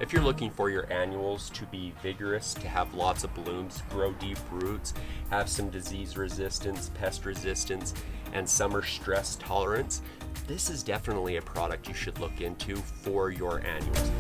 If you're looking for your annuals to be vigorous, to have lots of blooms, grow deep roots, have some disease resistance, pest resistance, and summer stress tolerance, this is definitely a product you should look into for your annuals.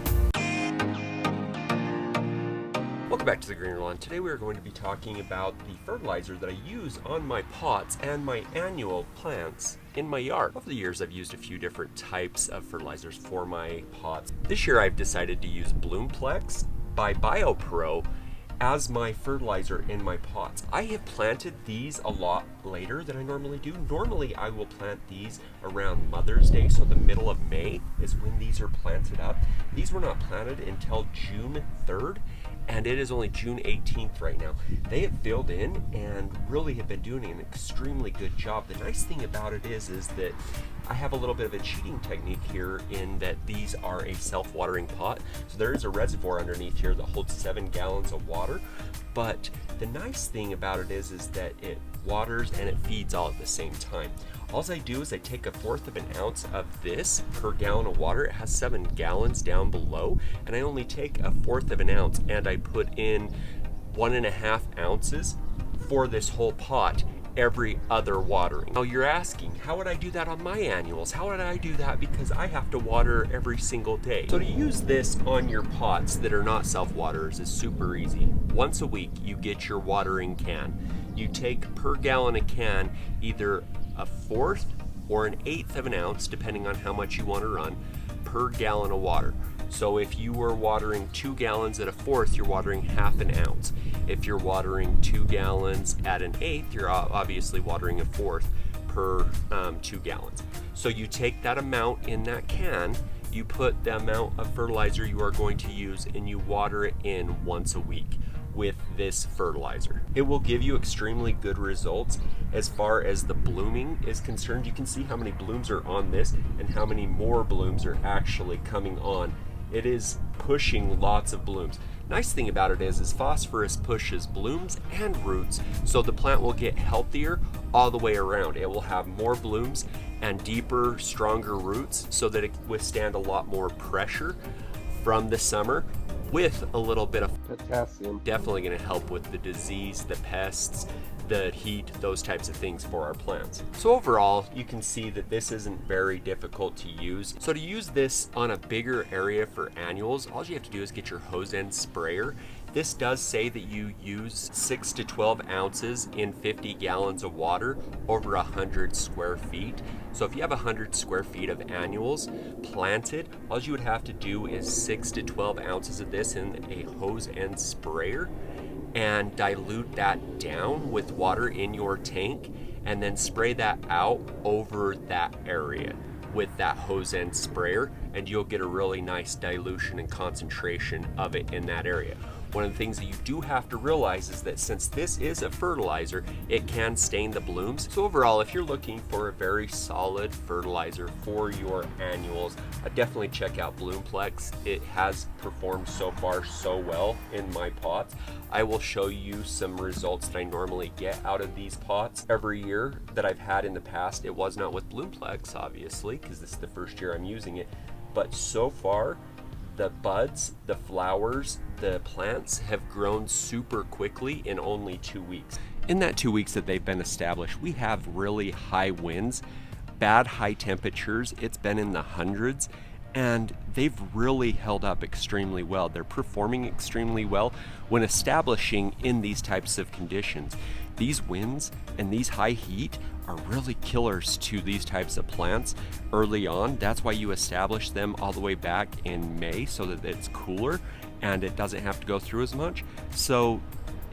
Welcome back to the Greener Lawn. Today we are going to be talking about the fertilizer that I use on my pots and my annual plants in my yard. Over the years I've used a few different types of fertilizers for my pots. This year I've decided to use Bloomplex by BioPro as my fertilizer in my pots. I have planted these a lot later than I normally do. Normally I will plant these around Mother's Day, so the middle of May is when these are planted up. These were not planted until June 3rd, and it is only June 18th right now. They have filled in and really have been doing an extremely good job. The nice thing about it is that I have a little bit of a cheating technique here in that these are a self-watering pot. So there is a reservoir underneath here that holds 7 gallons of water. But the nice thing about it is that it waters and it feeds all at the same time. All I do is I take 1/4 of an ounce of this per gallon of water. It has 7 gallons down below, and I only take 1/4 of an ounce and I put in 1.5 ounces for this whole pot every other watering. Now you're asking, how would I do that on my annuals? How would I do that? Because I have to water every single day. So to use this on your pots that are not self-waterers is super easy. Once a week you get your watering can. You take per gallon a can either 1/4 or 1/8 of an ounce, depending on how much you want to run, per gallon of water. So if you were watering 2 gallons at 1/4, you're watering 1/2 ounce. If you're watering 2 gallons at 1/8, you're obviously watering 1/4 per 2 gallons. So you take that amount in that can, you put the amount of fertilizer you are going to use, and you water it in once a week with this fertilizer. It will give you extremely good results as far as the blooming is concerned. You can see how many blooms are on this and how many more blooms are actually coming on. It is pushing lots of blooms. Nice thing about it is phosphorus pushes blooms and roots, so the plant will get healthier all the way around. It will have more blooms and deeper, stronger roots so that it can withstand a lot more pressure from the summer with a little bit of potassium. Definitely going to help with the disease, the pests, the heat, those types of things for our plants. So overall, you can see that this isn't very difficult to use. So to use this on a bigger area for annuals, all you have to do is get your hose end sprayer. This does say that you use 6 to 12 ounces in 50 gallons of water over 100 square feet. So if you have 100 square feet of annuals planted, all you would have to do is 6 to 12 ounces of this in a hose end sprayer and dilute that down with water in your tank and then spray that out over that area with that hose end sprayer, and you'll get a really nice dilution and concentration of it in that area. One of the things that you do have to realize is that since this is a fertilizer, it can stain the blooms. So overall, if you're looking for a very solid fertilizer for your annuals, definitely check out Bloomplex. It has performed so far so well in my pots. I will show you some results that I normally get out of these pots every year that I've had in the past. It was not with Bloomplex, obviously, because this is the first year I'm using it. But so far, the buds, the flowers, the plants have grown super quickly in only 2 weeks. In that 2 weeks that they've been established, we have really high winds, bad high temperatures. It's been in the hundreds, and they've really held up extremely well. They're performing extremely well when establishing in these types of conditions. These winds and these high heat are really killers to these types of plants early on. That's why you establish them all the way back in May so that it's cooler and it doesn't have to go through as much. So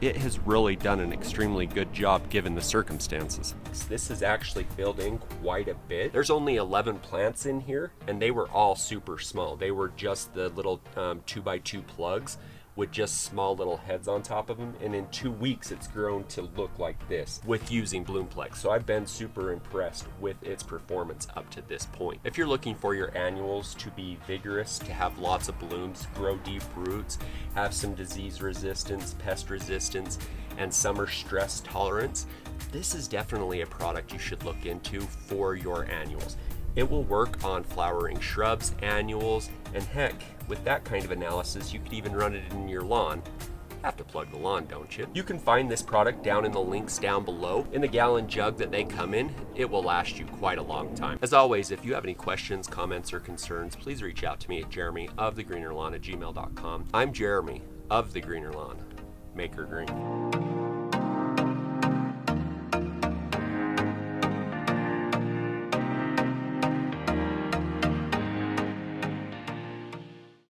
it has really done an extremely good job given the circumstances. This has actually filled in quite a bit. There's only 11 plants in here, and they were all super small. They were just the little 2x2 plugs with just small little heads on top of them, and in 2 weeks it's grown to look like this with using Bloomplex. So I've been super impressed with its performance up to this point. If you're looking for your annuals to be vigorous, to have lots of blooms, grow deep roots, have some disease resistance, pest resistance, and summer stress tolerance, this is definitely a product you should look into for your annuals. It will work on flowering shrubs, annuals, and heck, with that kind of analysis, you could even run it in your lawn. Have to plug the lawn, don't you? You can find this product down in the links down below. In the gallon jug that they come in, it will last you quite a long time. As always, if you have any questions, comments, or concerns, please reach out to me at JeremyofTheGreenerLawn@gmail.com. I'm Jeremy of The Greener Lawn. Make her green.